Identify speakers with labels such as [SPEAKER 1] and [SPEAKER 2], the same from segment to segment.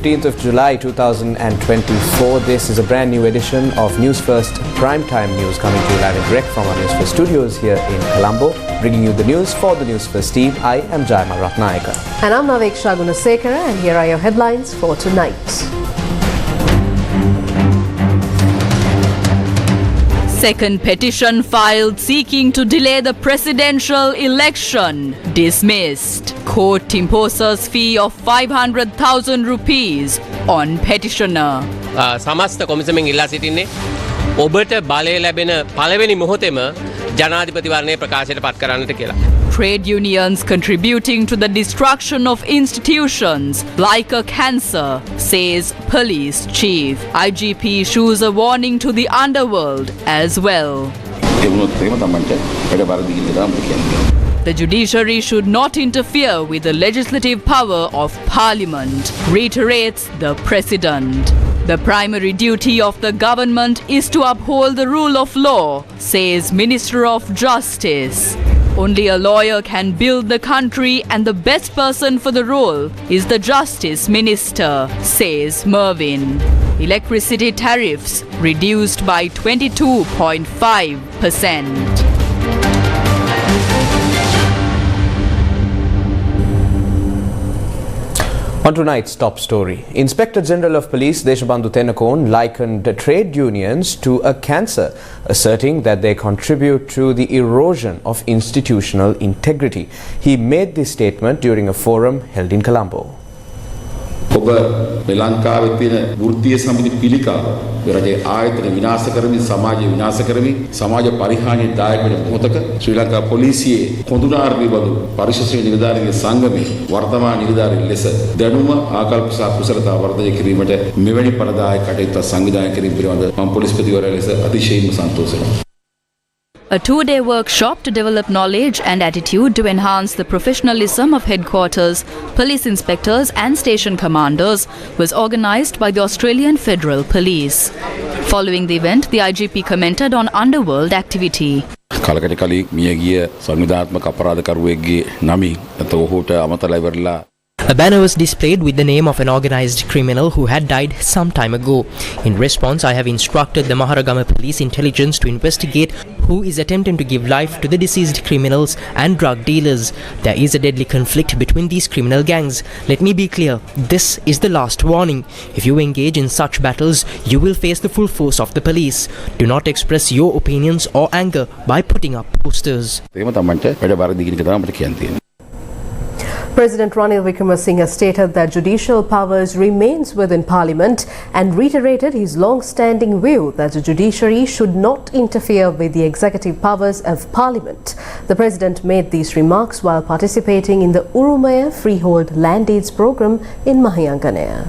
[SPEAKER 1] 15th of July 2024. This is a brand new edition of Newsfirst Primetime News coming to you live and direct from our Newsfirst studios here in Colombo. Bringing you the news for the Newsfirst team. I am Jaimal Ratnayaka.
[SPEAKER 2] And I'm Naveksha Gunasekara, and here are your headlines for tonight.
[SPEAKER 3] Second petition filed seeking to delay the presidential election dismissed. Court imposes fee of 500,000 rupees on petitioner.
[SPEAKER 4] සමස්ත කොමිසමෙන් ඉල්ලා සිටින්නේ ඔබට බලය ලැබෙන පළවෙනි මොහොතේම ජනාධිපතිවරණය ප්‍රකාශයට පත් කරන්නට කියලා.
[SPEAKER 3] Trade unions contributing to the destruction of institutions like a cancer, says police chief. IGP issues a warning to the underworld as well. The judiciary should not interfere with the legislative power of parliament, reiterates the president. The primary duty of the government is to uphold the rule of law, says Minister of Justice. Only a lawyer can build the country, and the best person for the role is the Justice Minister, says Mervyn. Electricity tariffs reduced by 22.5%.
[SPEAKER 1] On tonight's top story, Inspector General of Police Deshabandhu Tennakoon likened trade unions to a cancer, asserting that they contribute to the erosion of institutional integrity. He made this statement during a forum held in Colombo.
[SPEAKER 5] ඔබ ශ්‍රී ලංකාවේ තියෙන වෘත්තීය සමිති පිළිකාව රජයේ ආයතන විනාශ කරමින් සමාජය විනාශ කරමින් සමාජ පරිහානියට දායක වෙන මොහොතක ශ්‍රී ලංකා පොලිසියේ කොඳුනාර්මී බඳු පරිශීලන නිලධාරීන්ගේ සංගමයේ වර්තමාන නිලධාරීන් ලෙස දැනුම ආකල්ප සහ කුසලතා වර්ධනය කිරීමට මෙවැනි පරදායක කටයුතු සංවිධානය කිරීම පිළිබඳ මම පොලිස්පතිවරයා ලෙස අතිශයින්ම සන්තෝෂයි.
[SPEAKER 3] A two-day workshop to develop knowledge and attitude to enhance the professionalism of headquarters, police inspectors and station commanders was organised by the Australian Federal Police. Following the event, the IGP commented on underworld activity.
[SPEAKER 5] කාලකට කලින් මියගිය සංවිධානාත්මක අපරාධකරුවෙක්ගේ නමින් ඔහුට අමතලා ඉවරලා
[SPEAKER 6] A banner was displayed with the name of an organised criminal who had died some time ago. In response, I have instructed the Maharagama Police Intelligence to investigate who is attempting to give life to the deceased criminals and drug dealers. There is a deadly conflict between these criminal gangs. Let me be clear, this is the last warning. If you engage in such battles, you will face the full force of the police. Do not express your opinions or anger by putting up posters.
[SPEAKER 2] President Ranil Wickremesinghe stated that judicial powers remains within Parliament and reiterated his long-standing view that the judiciary should not interfere with the executive powers of Parliament. The President made these remarks while participating in the Urumaya Freehold Land Deeds program in Mahiyanganaya.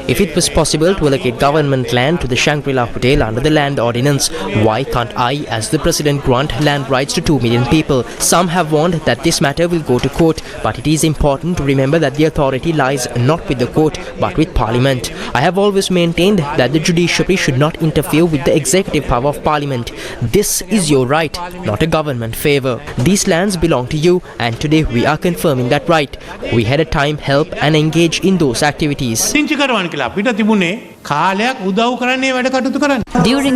[SPEAKER 6] If it was possible to allocate government land to the Shangri-La Hotel under the land ordinance, why can't I, as the President, grant land rights to 2 million people? Some have warned that this matter will go to court, but it is important to remember that the authority lies not with the court, but with Parliament. I have always maintained that the judiciary should not interfere with the executive power of Parliament. This is your right, not a government favour. These lands belong to you, and today we are confirming that right. We had a time, help and engage in those activities.
[SPEAKER 3] During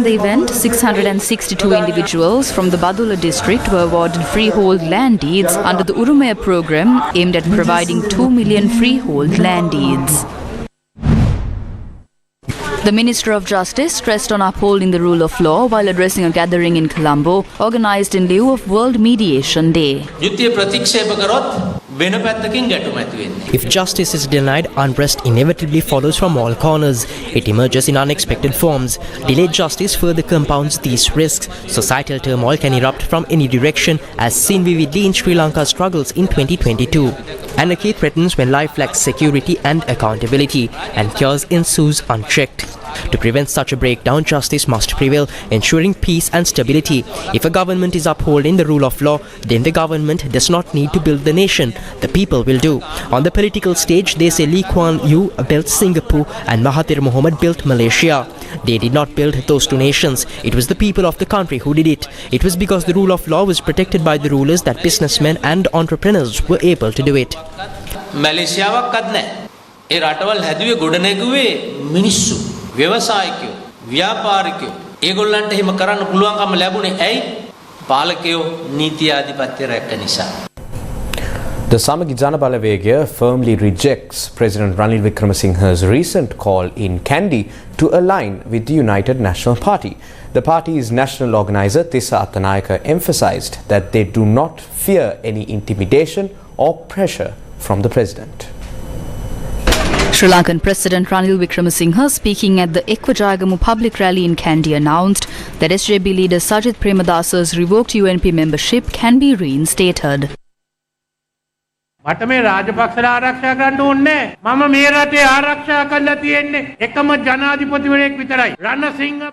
[SPEAKER 3] the event, 662 individuals from the Badula district were awarded freehold land deeds under the Urumaya program aimed at providing 2 million freehold land deeds. The Minister of Justice stressed on upholding the rule of law while addressing a gathering in Colombo organised in lieu of World Mediation Day.
[SPEAKER 6] If justice is denied, unrest inevitably follows from all corners. It emerges in unexpected forms. Delayed justice further compounds these risks. Societal turmoil can erupt from any direction, as seen vividly in Sri Lanka's struggles in 2022. Anarchy threatens when life lacks security and accountability, and chaos ensues unchecked. To prevent such a breakdown, justice must prevail, ensuring peace and stability. If a government is upholding the rule of law, then the government does not need to build the nation. The people will do. On the political stage, they say Lee Kuan Yew built Singapore and Mahathir Mohamad built Malaysia. They did not build those two nations. It was the people of the country who did it. It was because the rule of law was protected by the rulers that businessmen and entrepreneurs were able to do it.
[SPEAKER 7] මැලේසියාවක්වත් නැහැ. ඒ රටවල් හැදුවේ ගොඩනැගුවේ මිනිස්සු, ව්‍යවසායිකයෝ, ව්‍යාපාරිකයෝ. ඒගොල්ලන්ට එහෙම කරන්න පුළුවන්කම ලැබුණේ ඇයි? පාලකයෝ නීති ආධිපත්‍ය රැක්ක නිසා.
[SPEAKER 1] The Samagi Jana Balawegaya firmly rejects President Ranil Wickremesinghe's recent call in Candi to align with the United National Party. The party's national organizer Tissa Attanayaka emphasized that they do not fear any intimidation or pressure from the president.
[SPEAKER 3] Sri Lankan President Ranil Wickremesinghe, speaking at the Ekwajayagamu public rally in Candi, announced that SJB leader Sajith Premadasa's revoked UNP membership can be reinstated.
[SPEAKER 8] මට මේ රාජපක්ෂලා ආරක්ෂා කරන්න ඕනේ නැහැ. මම මේ රටේ ආරක්ෂා කරලා තියෙන්නේ එකම ජනාධිපතිවරයෙක් විතරයි. Ranasinghe.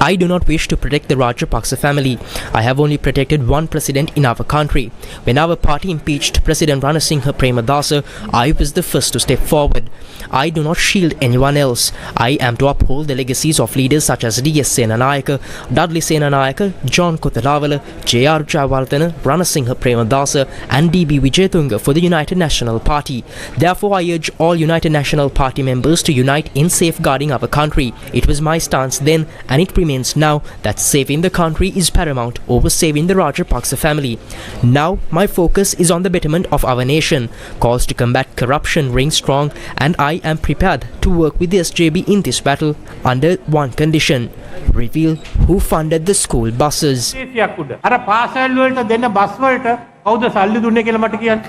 [SPEAKER 6] I do not wish to protect the Rajapaksa family. I have only protected one president in our country. When our party impeached President Ranasinghe Premadasa, I was the first to step forward. I do not shield anyone else. I am to uphold the legacies of leaders such as D.S. Senanayaka, Dudley Senanayaka, John Kotharavala, J.R. Jayawardena, Ranasinghe Premadasa and D.B. Wijetunga for the United National Party. Therefore, I urge all United National Party members to unite in safeguarding our country. It was my stance then and it remains now that saving the country is paramount over saving the Rajapaksa family. Now, my focus is on the betterment of our nation. Calls to combat corruption ring strong and I am prepared to work with the SJB in this battle under one condition. Reveal who funded the school buses.
[SPEAKER 8] අර පාසල් වලට දෙන bus වලට කවුද සල්ලි දුන්නේ කියලා මට කියන්න.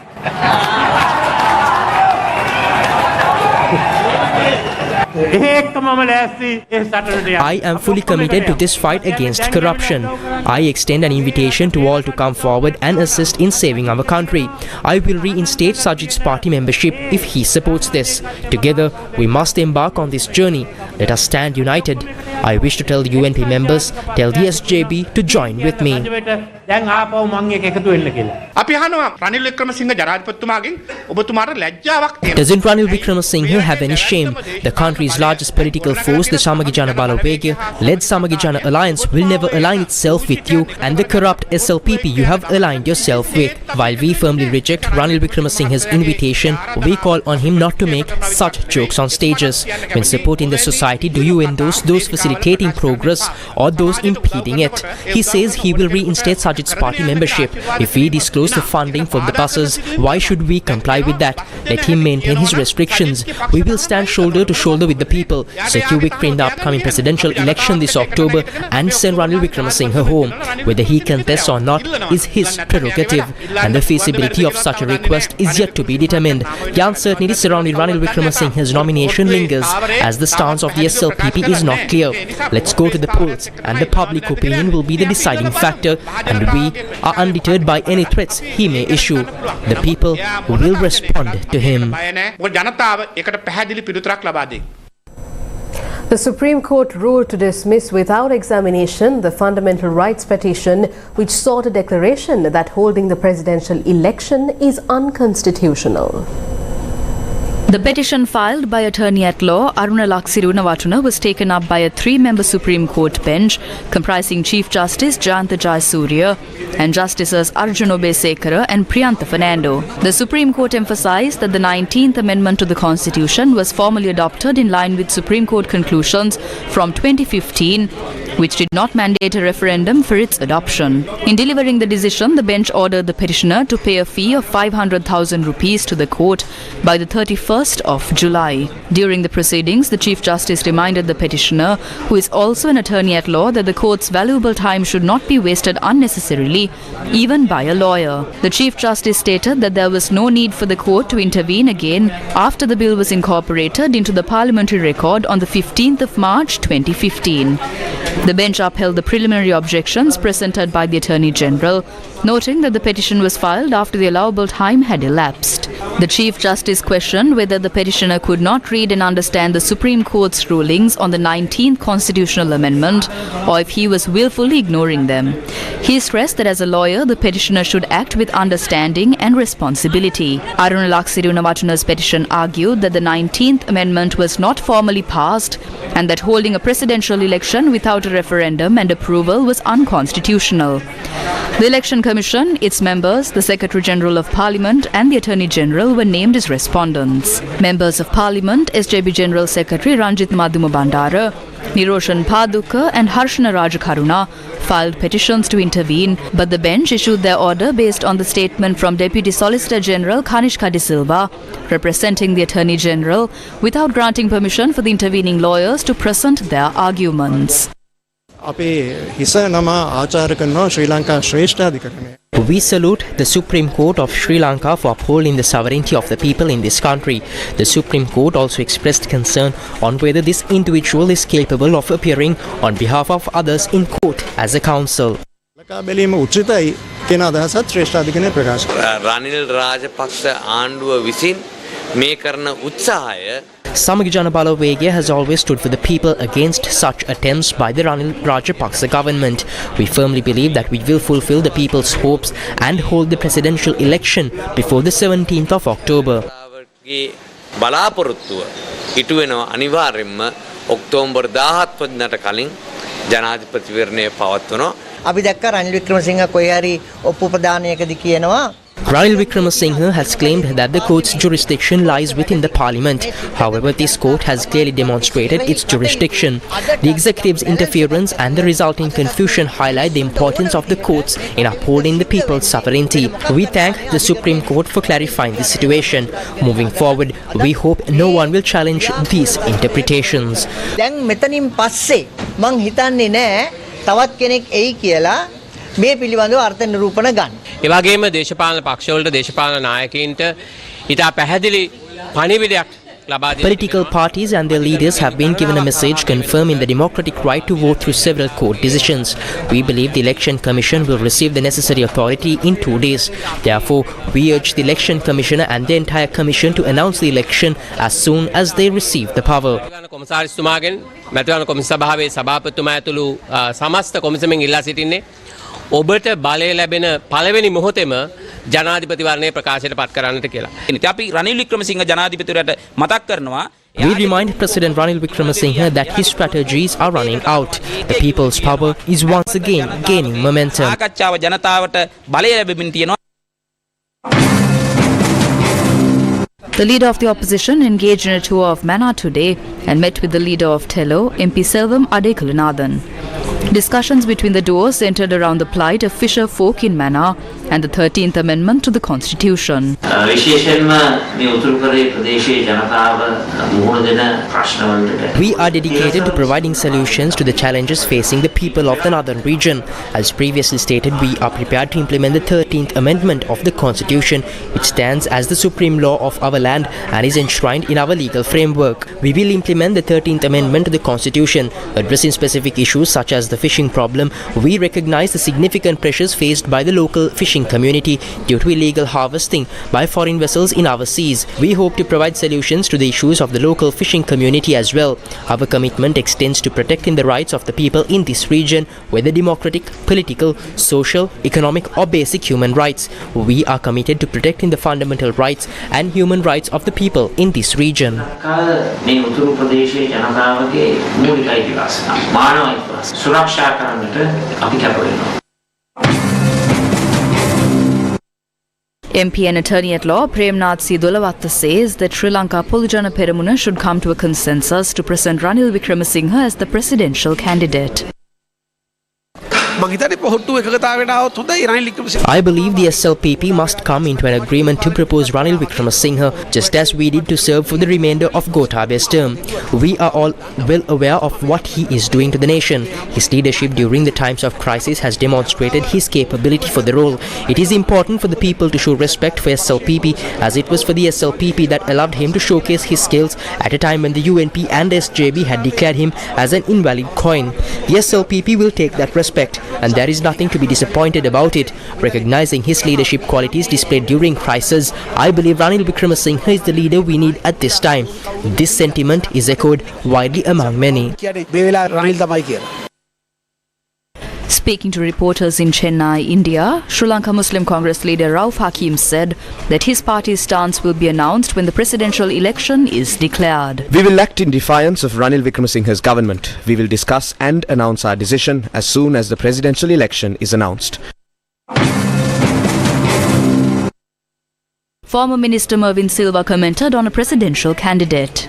[SPEAKER 6] I am fully committed to this fight against corruption. I extend an invitation to all to come forward and assist in saving our country. I will reinstate Sajid's party membership if he supports this. Together, we must embark on this journey. Let us stand united. I wish to tell the UNP members, tell the SJB to join with me. Doesn't Ranil Wickremesinghe have any shame? The country's largest political force, the Samagi Jana Balawegaya, led Samagi Jana Alliance, will never align itself with you and the corrupt SLPP you have aligned yourself with. While we firmly reject Ranil Wickremesinghe's invitation, we call on him not to make such jokes on stages. When supporting the society, do you endorse those facilitating progress or those impeding it? He says he will reinstate Sajid's party membership. If we disclose the funding for the buses, why should we comply with that? Let him maintain his restrictions. We will stand shoulder to shoulder with the people, secure victory in the upcoming presidential election this October and send Ranil Wickremesinghe home. Whether he contests or not is his prerogative and the feasibility of such a request is yet to be determined. The uncertainty surrounding Ranil Wickremesinghe's nomination lingers as the stance of the SLPP is not clear. Let's go to the polls and the public opinion will be the deciding factor and we are undeterred by any threats he may issue. The people will respond to him.
[SPEAKER 2] The Supreme Court ruled to dismiss without examination the fundamental rights petition which sought a declaration that holding the presidential election is unconstitutional.
[SPEAKER 3] The petition filed by Attorney-at-Law Aruna Laksirunawatuna was taken up by a three-member Supreme Court bench comprising Chief Justice Jayanta Jayasuriya and Justices Arjun Obesekara and Priyantha Fernando. The Supreme Court emphasized that the 19th Amendment to the Constitution was formally adopted in line with Supreme Court conclusions from 2015, which did not mandate a referendum for its adoption. In delivering the decision, the bench ordered the petitioner to pay a fee of 500,000 rupees to the court by the 31st of July. During the proceedings, the Chief Justice reminded the petitioner, who is also an attorney-at-law, that the court's valuable time should not be wasted unnecessarily, even by a lawyer. The Chief Justice stated that there was no need for the court to intervene again after the bill was incorporated into the parliamentary record on the 15th of March 2015. The bench upheld the preliminary objections presented by the Attorney General, noting that the petition was filed after the allowable time had elapsed. The Chief Justice questioned whether the petitioner could not read and understand the Supreme Court's rulings on the 19th constitutional amendment, or if he was willfully ignoring them. He stressed that as a lawyer, the petitioner should act with understanding and responsibility. Aruna Laksirunawatuna's petition argued that the 19th amendment was not formally passed and that holding a presidential election without a referendum and approval was unconstitutional. The Election Commission, its members, the Secretary General of Parliament and the Attorney General were named as respondents. Members of Parliament, SJB General Secretary Ranjit Madhumabandara, Niroshan Paduka and Harshana Rajakaruna filed petitions to intervene, but the bench issued their order based on the statement from Deputy Solicitor General Kanishka De Silva, representing the Attorney General, without granting permission for the intervening lawyers to present their arguments.
[SPEAKER 6] We salute the Supreme Court of Sri Lanka for upholding the sovereignty of the people in this country. The Supreme Court also expressed concern on whether this individual is capable of appearing on behalf of others in court as a counsel.
[SPEAKER 9] Ranil Rajapaksa aanduwa visin මේ කරන උත්සාහය
[SPEAKER 6] Samagya Jana Balawegya has always stood for the people against such attempts by the Ranil Rajapaksa government. We firmly believe that we will fulfill the people's hopes and hold the presidential election before the 17th of October.
[SPEAKER 9] බලාපොරොත්තුව ඉටු වෙනවා අනිවාර්යෙන්ම October 17 වෙනිදාට කලින් ජනාධිපතිවරණය පවත්වනවා.
[SPEAKER 10] අපි දැක්ක රනිල් වික්‍රමසිංහ කොයි හරි ඔප්පු ප්‍රදානයකදී කියනවා
[SPEAKER 6] Ranil Wickremesinghe has claimed that the court's jurisdiction lies within the parliament. However, this court has clearly demonstrated its jurisdiction. The executive's interference and the resulting confusion highlight the importance of the courts in upholding the people's sovereignty. We thank the Supreme Court for clarifying the situation. Moving forward, we hope no one will challenge these interpretations.
[SPEAKER 10] දැන් මෙතනින් පස්සේ මං හිතන්නේ නෑ තවත් කෙනෙක් එයි කියලා මේ පිළිබඳව අර්ථ නිරූපණ ගන්න.
[SPEAKER 4] ඒ වගේම දේශපාලන පක්ෂවලට දේශපාලන නායකයින්ට ඉතා පැහැදිලි පණිවිඩයක් ලබා දෙන්න.
[SPEAKER 6] Political parties and their leaders have been given a message confirming the democratic right to vote through several court decisions. We believe the Election Commission will receive the necessary authority in 2 days. Therefore, we urge the Election Commissioner and the entire Commission to announce the election as soon as they receive the power.
[SPEAKER 4] කොමසාරිස්තුමාගෙන් මැතිවරණ කොමිසම සභාවේ සභාපතිතුමා ඇතුළු සමස්ත කොමිසමෙන් ඉල්ලා සිටින්නේ ඔබට බලය ලැබෙන පළවෙනි මොහොතේම ජනාධිපතිවරණය ප්‍රකාශයට පත් කරන්නට කියලා.
[SPEAKER 11] අපි රනිල් වික්‍රමසිංහ ජනාධිපතිවරයාට මතක් කරනවා.
[SPEAKER 6] We remind President Ranil Wickremesinghe that his strategies are running out. The people's power is once again gaining momentum.
[SPEAKER 11] සාකච්ඡාව ජනතාවට බලය ලැබෙමින් තියෙනවා.
[SPEAKER 3] The leader of the opposition engaged in a tour of Mannar today and met with the leader of Tello, MP Selvam Adekalanathan. Discussions between the duo centered around the plight of fisher folk in Mannar and the 13th Amendment to the Constitution. We are dedicated to providing solutions to the challenges facing the people of the northern region. As previously stated, we are prepared to implement the 13th Amendment of the Constitution, which stands as the supreme law of our land and is enshrined in our legal framework. We will implement the 13th Amendment to the Constitution, addressing specific issues such as the fishing problem. We recognize the significant pressures faced by the local fishing community due to illegal harvesting by foreign vessels in our seas. We hope to provide solutions to the issues of the local fishing community as well. Our commitment extends to protecting the rights of the people in this region, whether democratic, political, social, economic or basic human rights. We are committed to protecting the fundamental rights and human rights of the people in this region. MP and attorney at law Premadasa Dolawatta says that Sri Lanka Pera should come to a consensus to present Ranil Wickremesinghe as the presidential candidate.
[SPEAKER 6] I believe the SLPP must come into an agreement to propose Ranil Wickremesinghe, just as we did to serve for the remainder of Gotabe's term. We are all well aware of what he is doing to the nation. His leadership during the times of crisis has demonstrated his capability for the role. It is important for the people to show respect for SLPP, as it was for the SLPP that allowed him to showcase his skills at a time when the UNP and SJB had declared him as an invalid coin. The SLPP will take that respect, and there is nothing to be disappointed about it. Recognizing his leadership qualities displayed during crisis, I believe Ranil Wickremesinghe is the leader we need at this time. This sentiment is echoed widely among many.
[SPEAKER 3] Speaking to reporters in Chennai, India, Sri Lanka Muslim Congress leader Rauf Hakim said that his party's stance will be announced when the presidential election is declared.
[SPEAKER 1] We will act in defiance of Ranil Wickremesinghe's government. We will discuss and announce our decision as soon as the presidential election is announced.
[SPEAKER 3] Former Minister Mervyn Silva commented on a presidential candidate.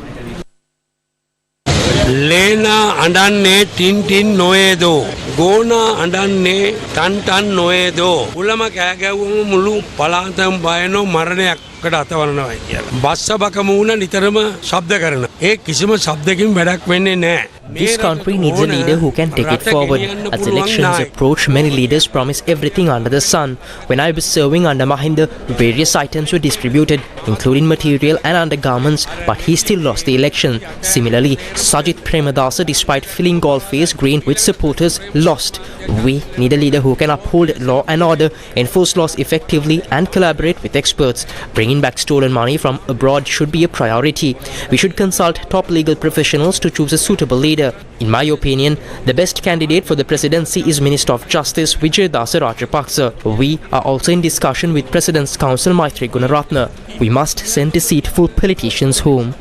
[SPEAKER 12] Lena andanne tin noedo. Gona andanne tan noedo. Ulama kagawu mulu palatam bayano maranayak අතවරනවා කියලා. බස්සබක මූණ නිතරම ශබ්ද කරනවා. ඒ කිසිම ශබ්දකින් වැඩක් වෙන්නේ නැහැ.
[SPEAKER 6] This country needs a leader who can take it forward. As elections approach, many leaders promise everything under the sun. When I was serving under Mahinda, various items were distributed, including material and undergarments, but he still lost the election. Similarly, Sajith Premadasa, despite filling Golface green with supporters, lost. We need a leader who can uphold law and order, enforce laws effectively, and collaborate with experts. Bringing back stolen money from abroad should be a priority. We should consult top legal professionals to choose a suitable leader. In my opinion, the best candidate for the presidency is Minister of Justice Vijayadasa Rajapaksa. We are also in discussion with President's Counsel Maitri Gunaratna. We must send deceitful politicians home.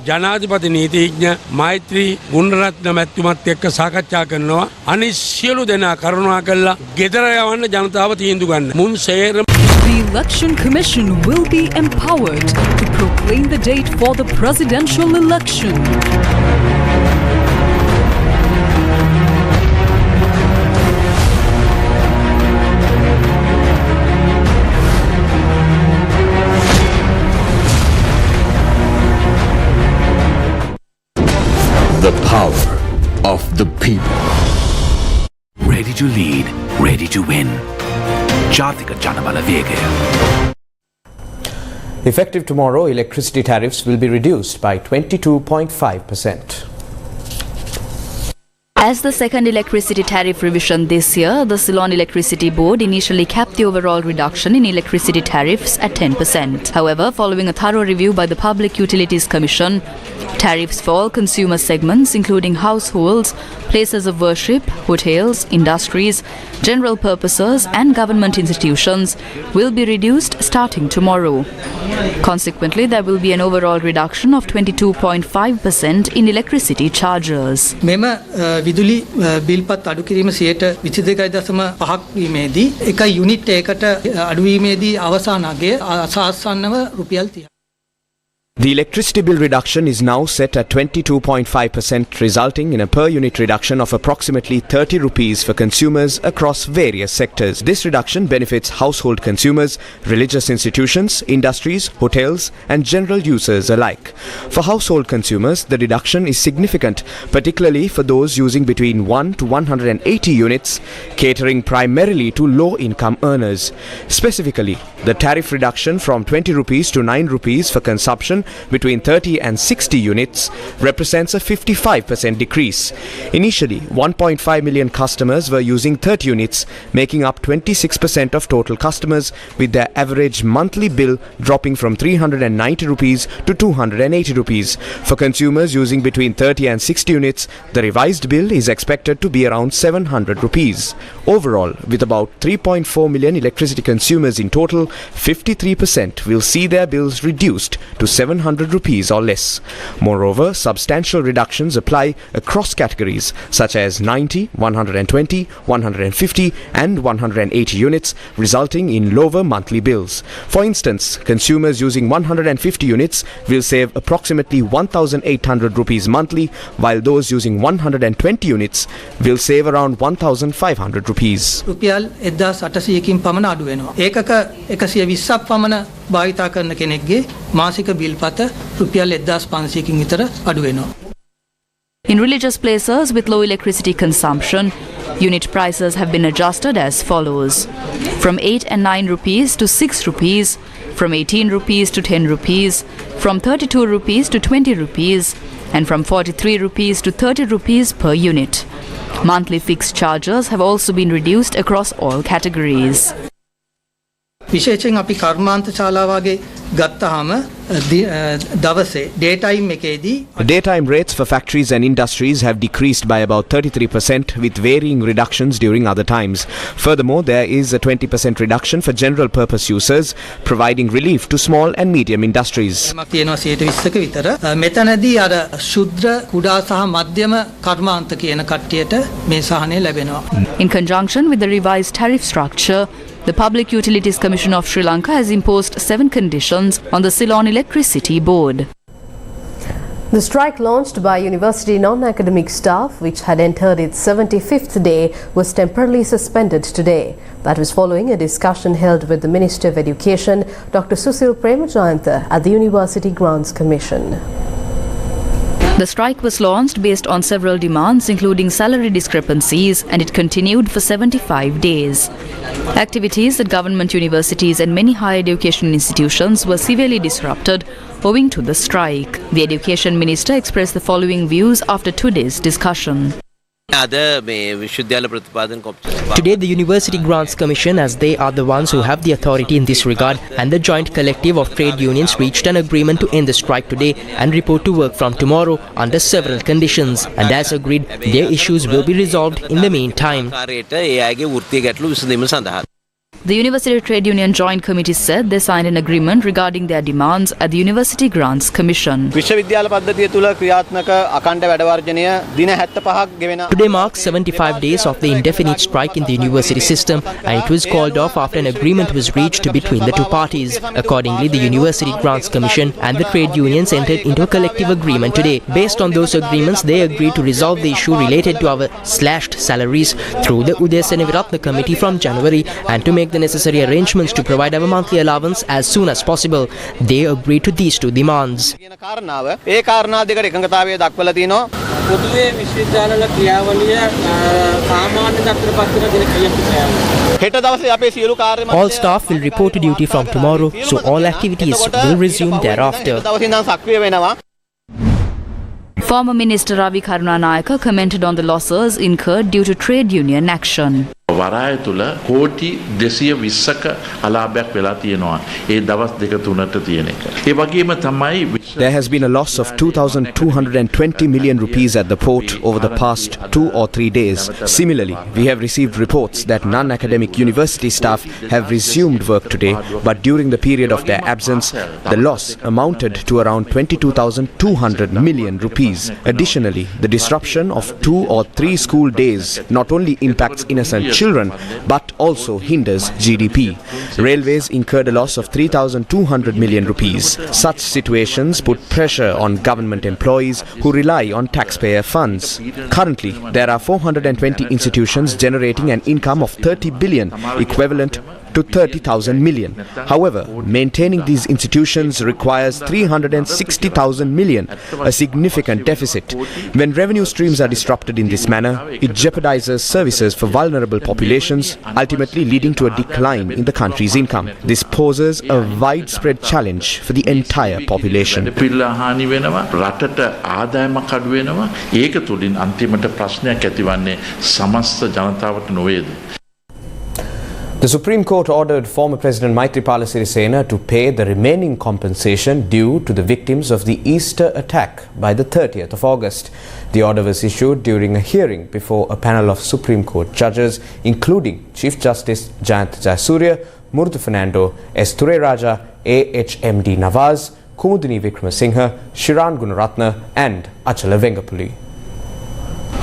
[SPEAKER 12] ජනාධිපති නීතිඥ මෛත්‍රී ගුණරත්න මැතිතුමත් එක්ක සාකච්ඡා කරනවා. අනිත් සියලු දෙනා කරුණා කරලා ගෙදර යවන්න ජනතාව තීන්දුව ගන්න. මුන් සේරම
[SPEAKER 3] The Election Commission will be empowered to proclaim the date for the presidential election.
[SPEAKER 13] The power of the people. Ready to lead, ready to win. Jatika Janabala Vegaya.
[SPEAKER 1] Effective tomorrow, electricity tariffs will be reduced by 22.5%.
[SPEAKER 3] As the second electricity tariff revision this year, the Ceylon Electricity Board initially capped the overall reduction in electricity tariffs at 10%. However, following a thorough review by the Public Utilities Commission, tariffs for all consumer segments, including households, places of worship, hotels, industries, general purposes and government institutions, will be reduced starting tomorrow. Consequently, there will be an overall reduction of 22.5% in electricity charges.
[SPEAKER 14] විදුලි බිල්පත් අඩු කිරීම 22.5ක් වීමේදී එක unit එකකට අඩු වීමේදී අවසාන අගය අසාසන්නව රුපියල් 30.
[SPEAKER 1] The electricity bill reduction is now set at 22.5%, resulting in a per unit reduction of approximately 30 rupees for consumers across various sectors. This reduction benefits household consumers, religious institutions, industries, hotels and general users alike. For household consumers, the reduction is significant, particularly for those using between 1 to 180 units, catering primarily to low-income earners. Specifically, the tariff reduction from 20 rupees to 9 rupees for consumption between 30 and 60 units represents a 55% decrease. Initially, 1.5 million customers were using 30 units, making up 26% of total customers, with their average monthly bill dropping from 390 rupees to 280 rupees. For consumers using between 30 and 60 units, the revised bill is expected to be around 700 rupees. Overall, with about 3.4 million electricity consumers in total, 53% will see their bills reduced to 7 700 rupees or less. Moreover, substantial reductions apply across categories such as 90, 120, 150 and 180 units, resulting in lower monthly bills. For instance, consumers using 150 units will save approximately 1,800 rupees monthly, while those using 120 units will save around 1,500 rupees.
[SPEAKER 14] රුපියල් 1800කින් පමණ අඩු වෙනවා. ඒකක 120ක් පමණ භාවිතා කරන කෙනෙක්ගේ මාසික බිල්පත රුපියල් 1500කින් විතර අඩු වෙනවා.
[SPEAKER 3] In religious places with low electricity consumption, unit prices have been adjusted as follows: from 8 and 9 rupees to 6 rupees, from 18 rupees to 10 rupees, from 32 rupees to 20 rupees, and from 43 rupees to 30 rupees per unit. Monthly fixed charges have also been reduced across all categories.
[SPEAKER 14] විශේෂයෙන් අපි කර්මාන්ත ශාලාවගේ ගත්තාම දවසේ daytime එකේදී
[SPEAKER 1] Daytime rates for factories and industries have decreased by about 33% with varying reductions during other times. Furthermore, there is a 20% reduction for general purpose users, providing relief to small and medium industries.
[SPEAKER 14] තියෙනවා 120ක විතර. මෙතනදී අර ශුද්‍ර කුඩා සහ මධ්‍යම කර්මාන්ත කියන කට්ටියට මේ සහනය ලැබෙනවා.
[SPEAKER 3] In conjunction with the revised tariff structure, the Public Utilities Commission of Sri Lanka has imposed 7 conditions on the Ceylon Electricity Board.
[SPEAKER 2] The strike launched by university non-academic staff, which had entered its 75th day, was temporarily suspended today. That was following a discussion held with the Minister of Education, Dr. Susil Premadasa, at the University Grants Commission.
[SPEAKER 3] The strike was launched based on several demands, including salary discrepancies, and it continued for 75 days. Activities at government universities and many higher education institutions were severely disrupted owing to the strike. The Education Minister expressed the following views after today's discussion.
[SPEAKER 6] Today, the University Grants Commission, as they are the ones who have the authority in this regard, and the joint collective of trade unions reached an agreement to end the strike today and report to work from tomorrow under several conditions. And as agreed, their issues will be resolved in the meantime.
[SPEAKER 3] The University Trade Union Joint Committee said they signed an agreement regarding their demands at the University Grants Commission.
[SPEAKER 6] Today marks 75 days of the indefinite strike in the university system, and it was called off after an agreement was reached between the two parties. Accordingly, the University Grants Commission and the trade unions entered into a collective agreement today. Based on those agreements, they agreed to resolve the issue related to our slashed salaries through the Udayasenaviratna Committee from January and to make the necessary arrangements to provide our monthly allowance as soon as possible. They agreed to these two demands. All staff will report to duty from tomorrow, so all activities will resume thereafter.
[SPEAKER 3] Former Minister Ravi Karunanayaka commented on the losses incurred due to trade union action.
[SPEAKER 15] වරාය තුල කෝටි 220ක අලාභයක් වෙලා තියෙනවා ඒ දවස් දෙක තුනට තියෙන එක. ඒ වගේම තමයි
[SPEAKER 1] There has been a loss of 2,220 million rupees at the port over the past 2 or 3 days. Similarly, we have received reports that non-academic university staff have resumed work today, but during the period of their absence, the loss amounted to around 22,200 million rupees. Additionally, the disruption of 2 or 3 school days not only impacts innocent children but also hinders GDP. Railways incurred a loss of 3,200 million rupees. Such situations put pressure on government employees who rely on taxpayer funds. Currently, there are 420 institutions generating an income of 30 billion, equivalent to 30,000 million. However, maintaining these institutions requires 360,000 million, a significant deficit. When revenue streams are disrupted in this manner, it jeopardizes services for vulnerable populations, ultimately leading to a decline in the country's income. This poses a widespread challenge for the entire population.
[SPEAKER 15] රටට ආදායමක් අඩු වෙනවා ඒක තුලින් අන්තිමට ප්‍රශ්නයක් ඇතිවන්නේ සමස්ත ජනතාවට නොවේද.
[SPEAKER 1] The Supreme Court ordered former President Maithripala Sirisena to pay the remaining compensation due to the victims of the Easter attack by the 30th of August. The order was issued during a hearing before a panel of Supreme Court judges, including Chief Justice Jayant Jayasuriya, Murthy Fernando, S. Thurayaraja, A.H.M.D. Nawaz, Kumudini Wickramasinghe, Shiran Gunaratne and Achala Vengapuli.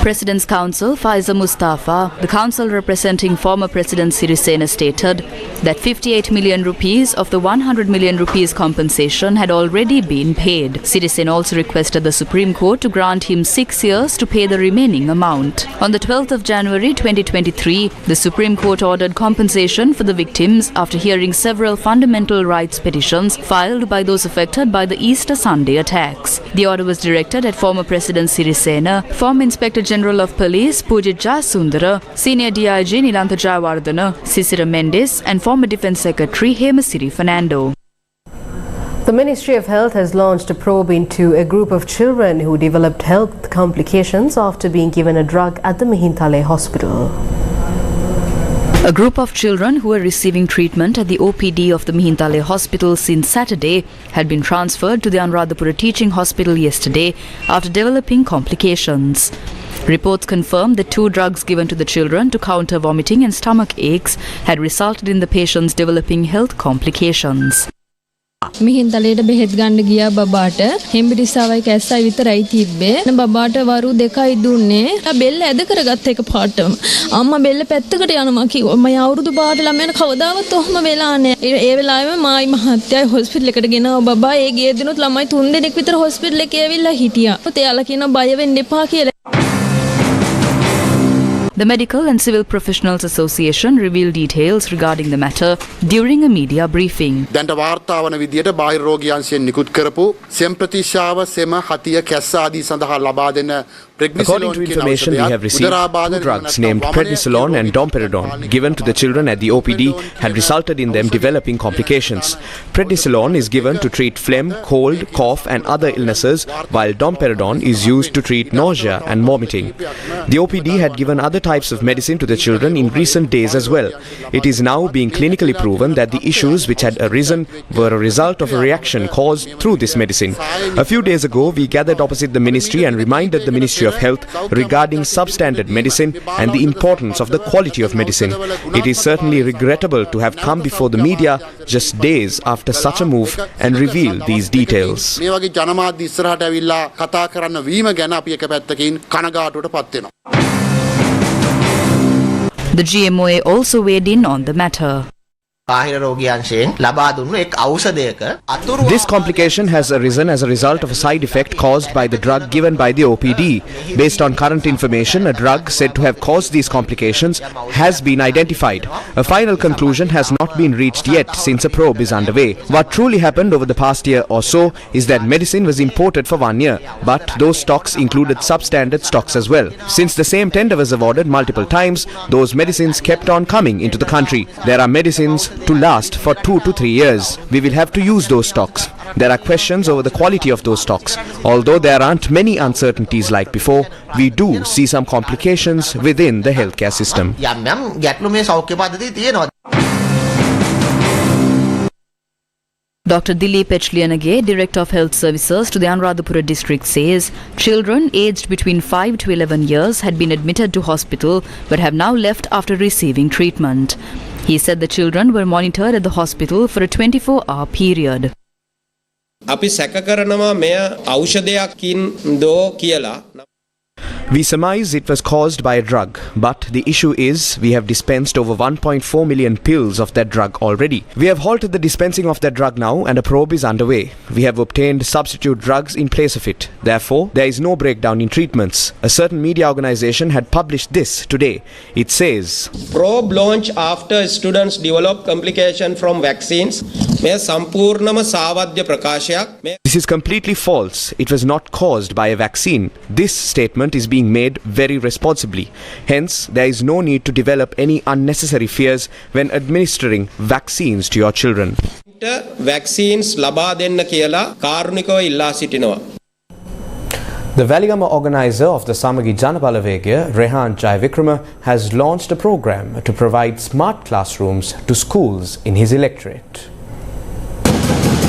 [SPEAKER 3] President's Counsel Faiza Mustafa, the counsel representing former President Sirasa, stated that 58 million rupees of the 100 million rupees compensation had already been paid. Sirasa also requested the Supreme Court to grant him 6 years to pay the remaining amount. On the 12th of January 2023, the Supreme Court ordered compensation for the victims after hearing several fundamental rights petitions filed by those affected by the Easter Sunday attacks. The order was directed at former President Sirasa, former Inspector General of Police Pujit Jasundara, Senior DIG Nilantha Jayawardena, Sisira Mendes and former Defence Secretary Hemasiri Fernando.
[SPEAKER 2] The Ministry of Health has launched a probe into a group of children who developed health complications after being given a drug at the Mihintale hospital.
[SPEAKER 3] A group of children who were receiving treatment at the OPD of the Mihintale hospital since Saturday had been transferred to the Anuradhapura Teaching Hospital yesterday after developing complications. Reports confirmed that 2 drugs given to the children to counter vomiting and stomach aches had resulted in the patients developing health complications.
[SPEAKER 16] මිහින්තලේට බෙහෙත් ගන්න ගියා බබාට හෙම්බිරිස්සාවයි කැස්සයි විතරයි තිබ්බේ බබාට වරු දෙකයි දුන්නේ බෙල්ල ඇද කරගත්ත එක පාටම අම්මා බෙල්ල පැත්තකට යනවා කිව්වා මම අවුරුදු පාට ළමයන් කවදාවත් ඔහම වෙලා නැහැ ඒ වෙලාවෙම මායි මහත්තයයි හොස්පිටල් එකට ගෙනාව බබා ඒ ගේ දිනුත් ළමයි 3 දෙනෙක් විතර හොස්පිටල් එකේ ඇවිල්ලා හිටියා එයාලා කියනවා බය වෙන්න එපා කියලා.
[SPEAKER 3] The Medical and Civil Professionals Association revealed details regarding the matter during a media briefing.
[SPEAKER 17] දැන්ට වාර්තා වන විදියට බාහිර රෝගියන්සෙන් නිකුත් කරපු සෙම් ප්‍රතිශාව සෙම හතිය කැස්ස ආදී සඳහා ලබා දෙන
[SPEAKER 1] According to information we have received, 2 drugs named prednisolone and domperidone given to the children at the OPD had resulted in them developing complications. Prednisolone is given to treat phlegm, cold, cough and other illnesses, while domperidone is used to treat nausea and vomiting. The OPD had given other types of medicine to the children in recent days as well. It is now being clinically proven that the issues which had arisen were a result of a reaction caused through this medicine. A few days ago, we gathered opposite the ministry and reminded the Ministry of Health regarding substandard medicine and the importance of the quality of medicine. It is certainly regrettable to have come before the media just days after such a move and reveal these details.
[SPEAKER 17] මේ වගේ ජනමාධ්‍ය ඉස්සරහට ඇවිල්ලා කතා කරන්න වීම ගැන අපි එක පැත්තකින් කනගාටුවට පත් වෙනවා.
[SPEAKER 3] The GMOA also weighed in on the matter.
[SPEAKER 1] This complication has arisen as a result of a side effect caused by the drug given by the OPD. Based on current information, a drug said to have caused these complications has been identified. A final conclusion has not been reached yet since a probe is underway. What truly happened over the past year or so is that medicine was imported for 1 year, but those stocks included substandard stocks as well. Since the same tender was awarded multiple times, those medicines kept on coming into the country. There are medicines to last for 2 to 3 years. We will have to use those stocks. There are questions over the quality of those stocks. Although there aren't many uncertainties like before, we do see some complications within the healthcare system.
[SPEAKER 3] Dr. Dilip Echlianage, Director of Health Services to the Anuradhapura district, says children aged between 5 to 11 years had been admitted to hospital but have now left after receiving treatment. He said the children were monitored at the hospital for a 24-hour period.
[SPEAKER 18] අපි සැක කරනවා මෙය ඖෂධයකින් දෝ කියලා.
[SPEAKER 1] We surmise it was caused by a drug, but the issue is we have dispensed over 1.4 million pills of that drug already. We have halted the dispensing of that drug now and a probe is underway. We have obtained substitute drugs in place of it. Therefore, there is no breakdown in treatments. A certain media organization had published this today. It says,
[SPEAKER 18] Probe launch after students develop complication from vaccines. මේ සම්පූර්ණම සාවද්‍ය ප්‍රකාශයක්.
[SPEAKER 1] This is completely false. It was not caused by a vaccine. This statement is being made very responsibly. Hence, there is no need to develop any unnecessary fears when administering vaccines to your children.
[SPEAKER 18] Vaccines ලබා දෙන්න කියලා කාරුණිකව ඉල්ලා සිටිනවා.
[SPEAKER 1] The Valigama organizer of the Samagi Janabalavegya, Rehan Jayvikrama, has launched a program to provide smart classrooms to schools in his electorate.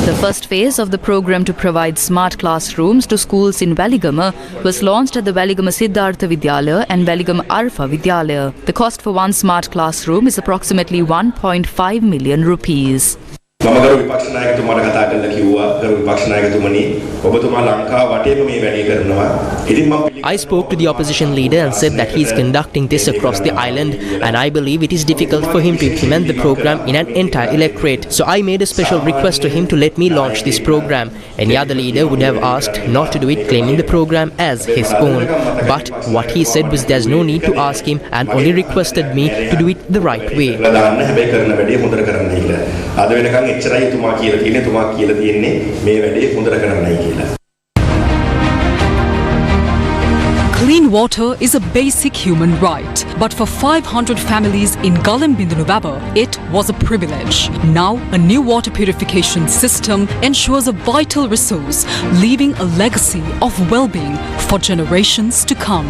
[SPEAKER 3] The first phase of the program to provide smart classrooms to schools in Valigama was launched at the Valigama Siddhartha Vidyalaya and Valigama Arfa Vidyalaya. The cost for one smart classroom is approximately 1.5 million rupees.
[SPEAKER 19] මම ගරු විපක්ෂ නායකතුමාට කතා කරලා කිව්වා ගරු විපක්ෂ නායකතුමනි ඔබතුමා ලංකාව වටේම මේ වැඩේ කරනවා. ඉතින් මම
[SPEAKER 6] I spoke to the opposition leader and said that he is conducting this across the island, and I believe it is difficult for him to implement the program in an entire electorate. So I made a special request to him to let me launch this program. Any other leader would have asked not to do it, claiming the program as his own. But what he said was there's no need to ask him and only requested me to do it the right way.
[SPEAKER 20] Clean water is a basic human right, but for 500 families in Kalambindunubaba, it was a privilege. Now, a new water purification system ensures a vital resource, leaving a legacy of well-being for generations to come.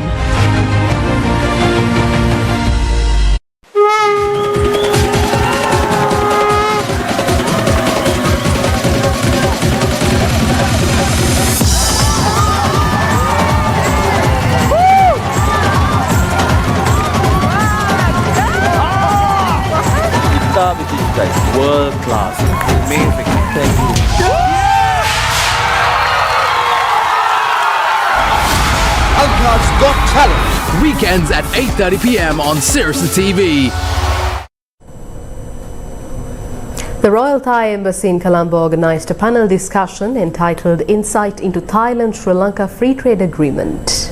[SPEAKER 13] World class, amazing. Thank you.
[SPEAKER 21] Alcat's Got Talent.
[SPEAKER 13] Weekends at 8:30 p.m. on Sirasa TV.
[SPEAKER 2] The Royal Thai Embassy in Colombo organised a panel discussion entitled Insight into Thailand-Sri Lanka Free Trade Agreement.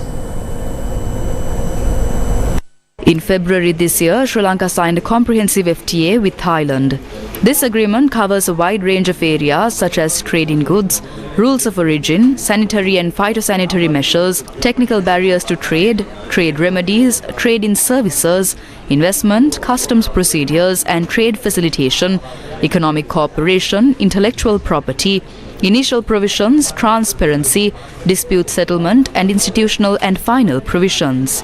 [SPEAKER 3] In February this year, Sri Lanka signed a comprehensive FTA with Thailand. This agreement covers a wide range of areas such as trade in goods, rules of origin, sanitary and phytosanitary measures, technical barriers to trade, trade remedies, trade in services, investment, customs procedures and trade facilitation, economic cooperation, intellectual property, initial provisions, transparency, dispute settlement and institutional and final provisions.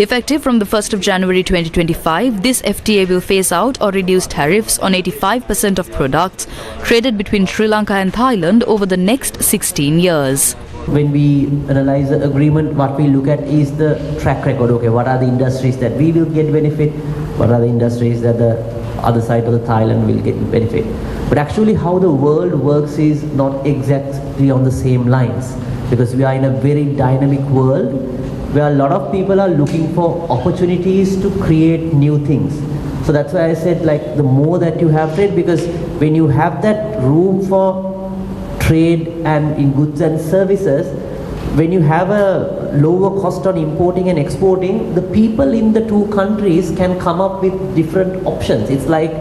[SPEAKER 3] Effective from the 1st of January 2025, this FTA will phase out or reduce tariffs on 85% of products traded between Sri Lanka and Thailand over the next 16 years.
[SPEAKER 22] When we analyze the agreement, what we look at is the track record. Okay, what are the industries that we will get benefit? What are the industries that the other side of the Thailand will get benefit? But actually how the world works is not exactly on the same lines, because we are in a very dynamic world where a lot of people are looking for opportunities to create new things. So that's why I said, like, the more that you have trade, because when you have that room for trade and in goods and services, when you have a lower cost on importing and exporting, the people in the two countries can come up with different options. It's like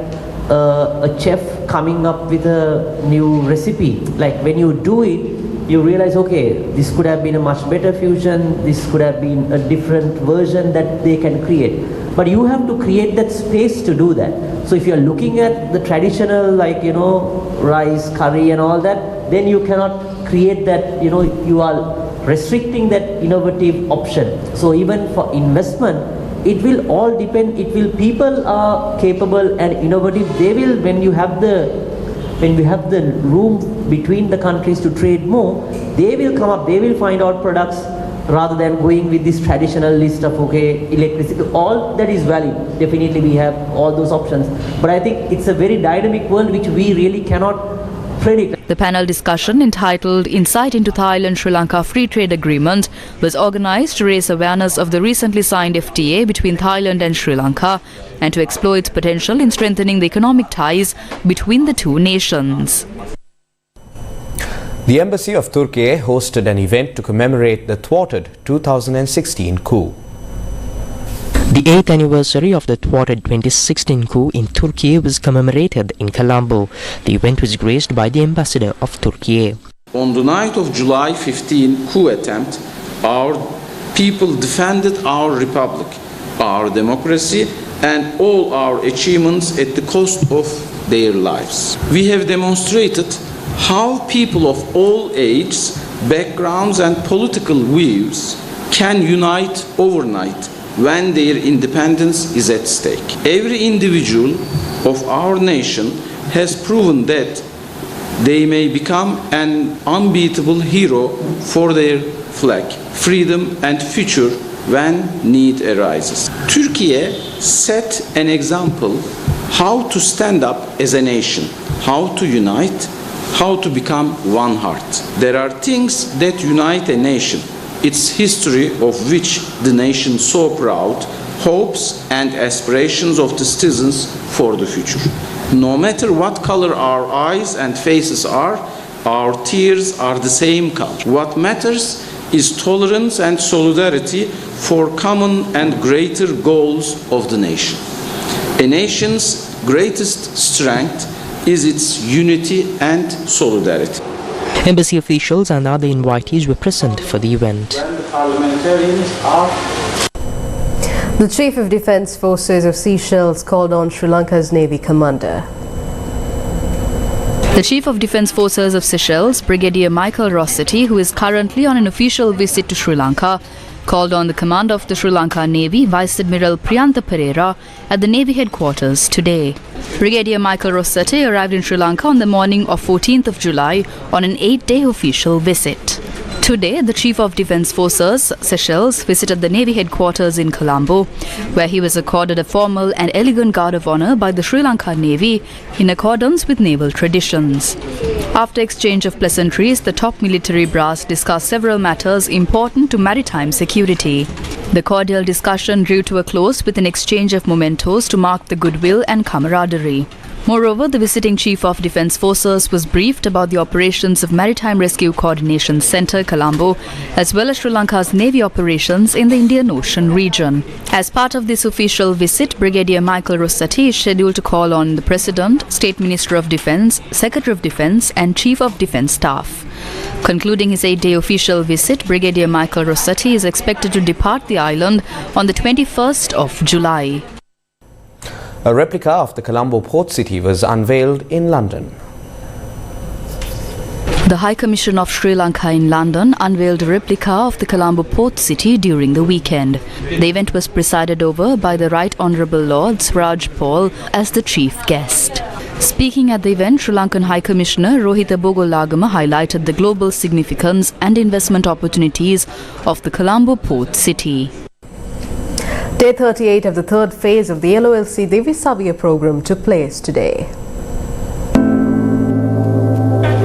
[SPEAKER 22] a chef coming up with a new recipe. Like, when you do it, you realize, okay, this could have been a much better fusion, this could have been a different version that they can create. But you have to create that space to do that. So if you're looking at the traditional, like, you know, rice, curry and all that, then you cannot create that, you know, you are restricting that innovative option. So even for investment, it will all depend, people are capable and innovative, they will, when we have the room between the countries to trade more, they will come up, they will find out products rather than going with this traditional list of, okay, electricity, all that is valid. Definitely we have all those options. But I think it's a very dynamic world which we really cannot predict.
[SPEAKER 3] The panel discussion entitled Insight into Thailand-Sri Lanka Free Trade Agreement was organised to raise awareness of the recently signed FTA between Thailand and Sri Lanka and to explore its potential in strengthening the economic ties between the two nations.
[SPEAKER 1] The Embassy of Turkey hosted an event to commemorate the thwarted 2016 coup.
[SPEAKER 6] The 8th anniversary of the thwarted 2016 coup in Turkey was commemorated in Colombo. The event was graced by the ambassador of Turkey.
[SPEAKER 23] On the night of July 15 coup attempt, our people defended our republic, our democracy, and all our achievements at the cost of their lives. We have demonstrated how people of all ages, backgrounds, and political views can unite overnight when their independence is at stake. Every individual of our nation has proven that they may become an unbeatable hero for their flag, freedom, and future when need arises. Turkey set an example how to stand up as a nation, how to unite, how to become one heart. There are things that unite a nation, its history of which the nation so proud, hopes and aspirations of the citizens for the future. No matter what color our eyes and faces are, our tears are the same color. What matters is tolerance and solidarity for common and greater goals of the nation. A nation's greatest strength is its unity and solidarity.
[SPEAKER 6] Embassy officials and other invitees were present for the event.
[SPEAKER 2] The Chief of Defence Forces of Seychelles called on Sri Lanka's Navy commander.
[SPEAKER 3] The Chief of Defence Forces of Seychelles, Brigadier Michael Rossetti, who is currently on an official visit to Sri Lanka, called on the commander of the Sri Lanka Navy, Vice Admiral President Pereira, at the Navy headquarters today. Brigadier Michael Rossetti arrived in Sri Lanka on the morning of 14th of July on an 8-day official visit. Today, the Chief of Defence Forces, Seychelles, visited the Navy headquarters in Colombo, where he was accorded a formal and elegant guard of honour by the Sri Lanka Navy in accordance with naval traditions. After exchange of pleasantries, the top military brass discussed several matters important to maritime security. The cordial discussion drew to a close with an exchange of mementos to mark the goodwill and camaraderie. Moreover, the visiting Chief of Defence Forces was briefed about the operations of Maritime Rescue Coordination Centre, Colombo, as well as Sri Lanka's Navy operations in the Indian Ocean region. As part of this official visit, Brigadier Michael Rossetti is scheduled to call on the President, State Minister of Defence, Secretary of Defence and Chief of Defence Staff. Concluding his 8-day official visit, Brigadier Michael Rossetti is expected to depart the island on the 21st of July.
[SPEAKER 1] A replica of the Colombo port city was unveiled in London.
[SPEAKER 3] The High Commission of Sri Lanka in London unveiled a replica of the Colombo port city during the weekend. The event was presided over by the Right Honourable Lord Siraj Paul as the chief guest. Speaking at the event, Sri Lankan High Commissioner Rohitha Bogolagama highlighted the global significance and investment opportunities of the Colombo port city.
[SPEAKER 2] Day 38 of the third phase of the LOLC DAVIA program took place today.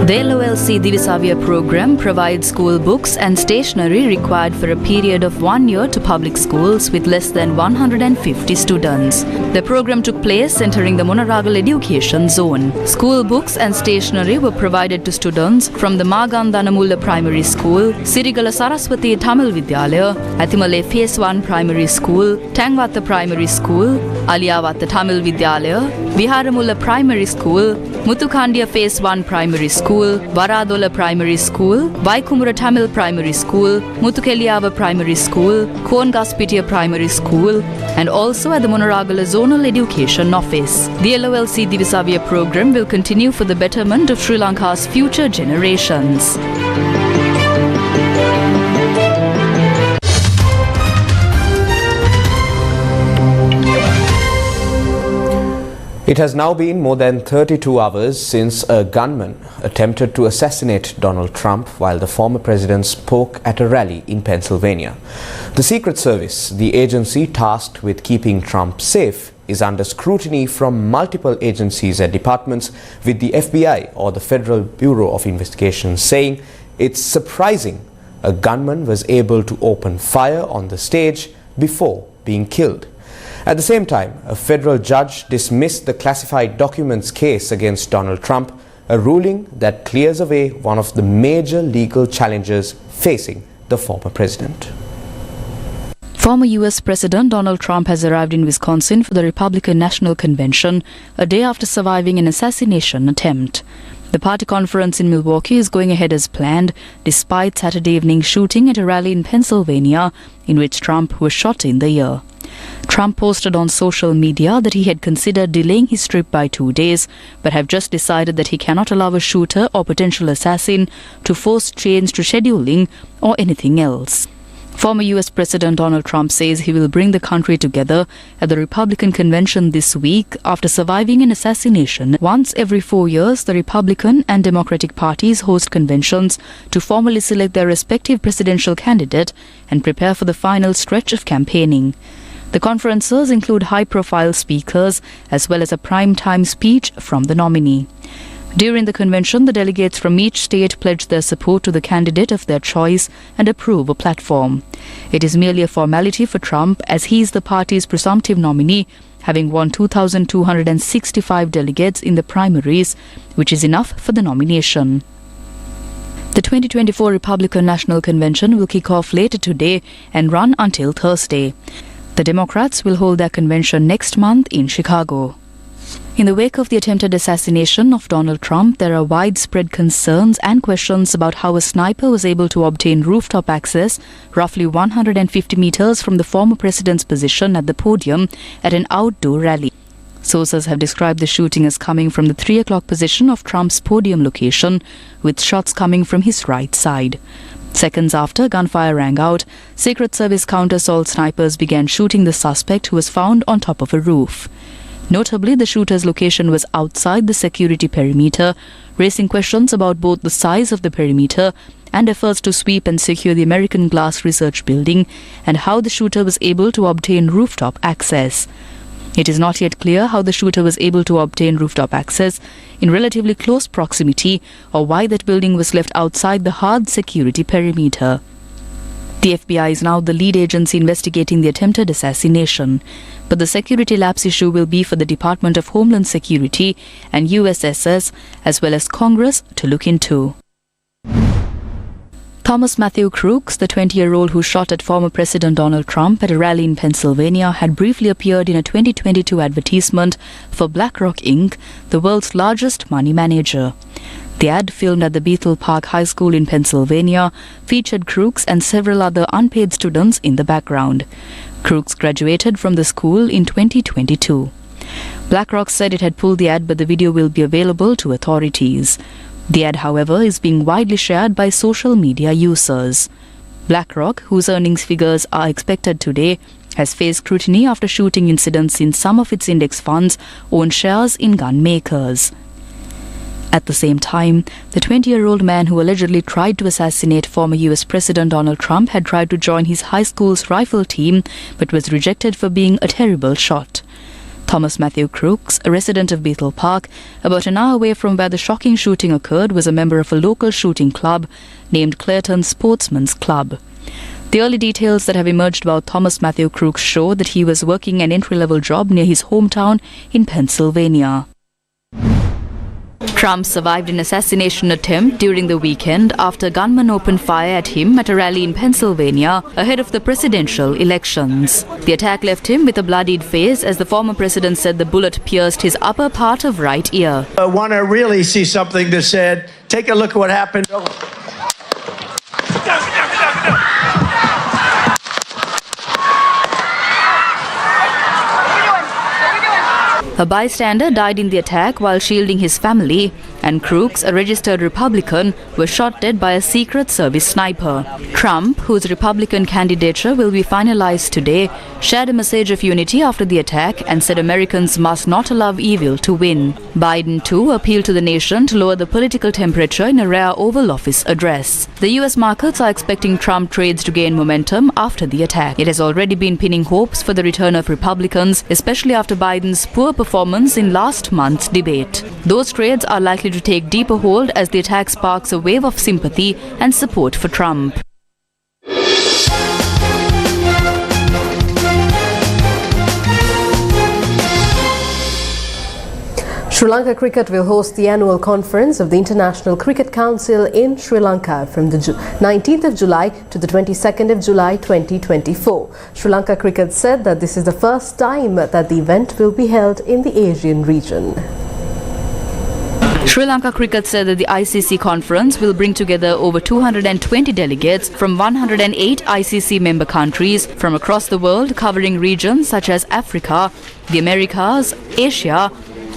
[SPEAKER 3] The LOLC DAVIA program provides school books and stationery required for a period of 1 year to public schools with less than 150 students. The program took place entering the Monaragal education zone. School books and stationery were provided to students from the Magandanamulla Primary School, Sirigala Saraswati Tamil Vidyalaya, Athimale Phase 1 Primary School, Tangwatta Primary School, Aliyawatta Tamil Vidyalaya, Viharamulla Primary School, Muthukandia Phase 1 Primary School, Varadola Primary School, Vaikumura Tamil Primary School, Muthukeliava Primary School, Kongaspitiya Primary School, and also at the Monaragala Zonal Education Office. The LOLC DAVIA program will continue for the betterment of Sri Lanka's future generations.
[SPEAKER 1] It has now been more than 32 hours since a gunman attempted to assassinate Donald Trump while the former president spoke at a rally in Pennsylvania. The Secret Service, the agency tasked with keeping Trump safe, is under scrutiny from multiple agencies and departments, with the FBI or the Federal Bureau of Investigation saying it's surprising a gunman was able to open fire on the stage before being killed. At the same time, a federal judge dismissed the classified documents case against Donald Trump, a ruling that clears away one of the major legal challenges facing the former president.
[SPEAKER 3] Former U.S. President Donald Trump has arrived in Wisconsin for the Republican National Convention, a day after surviving an assassination attempt. The party conference in Milwaukee is going ahead as planned, despite Saturday evening shooting at a rally in Pennsylvania, in which Trump was shot in the ear. Trump posted on social media that he had considered delaying his trip by 2 days, but have just decided that he cannot allow a shooter or potential assassin to force change to scheduling or anything else. Former U.S. President Donald Trump says he will bring the country together at the Republican convention this week after surviving an assassination. Once every 4 years, the Republican and Democratic parties host conventions to formally select their respective presidential candidate and prepare for the final stretch of campaigning. The conferences include high-profile speakers as well as a prime-time speech from the nominee. During the convention, the delegates from each state pledged their support to the candidate of their choice and approve a platform. It is merely a formality for Trump, as he is the party's presumptive nominee, having won 2,265 delegates in the primaries, which is enough for the nomination. The 2024 Republican National Convention will kick off later today and run until Thursday. The Democrats will hold their convention next month in Chicago. In the wake of the attempted assassination of Donald Trump, there are widespread concerns and questions about how a sniper was able to obtain rooftop access roughly 150 meters from the former president's position at the podium at an outdoor rally. Sources have described the shooting as coming from the 3 o'clock position of Trump's podium location, with shots coming from his right side. Seconds after gunfire rang out, Secret Service counter-assault snipers began shooting the suspect, who was found on top of a roof. Notably, the shooter's location was outside the security perimeter, raising questions about both the size of the perimeter and efforts to sweep and secure the American Glass Research Building, and how the shooter was able to obtain rooftop access. It is not yet clear how the shooter was able to obtain rooftop access in relatively close proximity, or why that building was left outside the hard security perimeter. The FBI is now the lead agency investigating the attempted assassination, but the security lapse issue will be for the Department of Homeland Security and USSS, as well as Congress, to look into. Thomas Matthew Crooks, the 20-year-old who shot at former President Donald Trump at a rally in Pennsylvania, had briefly appeared in a 2022 advertisement for BlackRock Inc., the world's largest money manager. The ad, filmed at the Bethel Park High School in Pennsylvania, featured Crooks and several other unpaid students in the background. Crooks graduated from the school in 2022. BlackRock said it had pulled the ad, but the video will be available to authorities. The ad, however, is being widely shared by social media users. BlackRock, whose earnings figures are expected today, has faced scrutiny after shooting incidents in some of its index funds own shares in gun makers. At the same time, the 20-year-old man who allegedly tried to assassinate former US President Donald Trump had tried to join his high school's rifle team, but was rejected for being a terrible shot. Thomas Matthew Crooks, a resident of Bethel Park, about an hour away from where the shocking shooting occurred, was a member of a local shooting club named Clayton Sportsman's Club. The early details that have emerged about Thomas Matthew Crooks show that he was working an entry-level job near his hometown in Pennsylvania. Trump survived an assassination attempt during the weekend after gunmen opened fire at him at a rally in Pennsylvania ahead of the presidential elections. The attack left him with a bloodied face as the former president said the bullet pierced his upper part of right ear.
[SPEAKER 5] I want to really see something that said, take a look at what happened.
[SPEAKER 3] A bystander died in the attack while shielding his family, and Crooks, a registered Republican, was shot dead by a Secret Service sniper. Trump, whose Republican candidature will be finalized today, shared a message of unity after the attack and said Americans must not allow evil to win. Biden, too, appealed to the nation to lower the political temperature in a rare Oval Office address. The US markets are expecting Trump trades to gain momentum after the attack. It has already been pinning hopes for the return of Republicans, especially after Biden's poor performance in last month's debate. Those trades are likely to take deeper hold as the attack sparks a wave of sympathy and support for Trump.
[SPEAKER 2] Sri Lanka Cricket will host the annual conference of the International Cricket Council in Sri Lanka from the 19th of July to the 22nd of July 2024. Sri Lanka Cricket said that this is the first time that the event will be held in the Asian region.
[SPEAKER 3] Sri Lanka Cricket said that the ICC conference will bring together over 220 delegates from 108 ICC member countries from across the world, covering regions such as Africa, the Americas, Asia,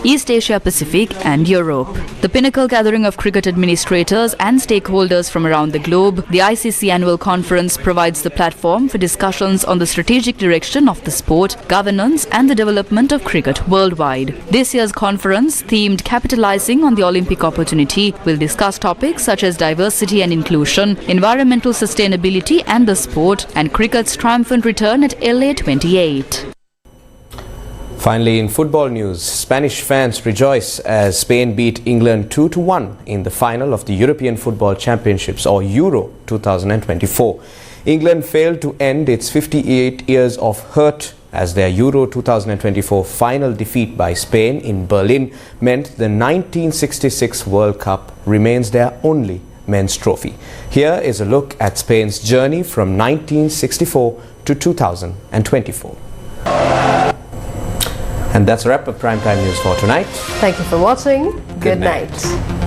[SPEAKER 3] East Asia Pacific and Europe. The pinnacle gathering of cricket administrators and stakeholders from around the globe, the ICC annual conference provides the platform for discussions on the strategic direction of the sport, governance and the development of cricket worldwide. This year's conference, themed Capitalizing on the Olympic Opportunity, will discuss topics such as diversity and inclusion, environmental sustainability and the sport, and cricket's triumphant return at LA 28.
[SPEAKER 1] Finally, in football news, Spanish fans rejoice as Spain beat England 2-1 in the final of the European Football Championships, or Euro 2024. England failed to end its 58 years of hurt as their Euro 2024 final defeat by Spain in Berlin meant the 1966 World Cup remains their only men's trophy. Here is a look at Spain's journey from 1964 to 2024. And that's a wrap of Primetime News for tonight.
[SPEAKER 2] Thank you for watching. Good night.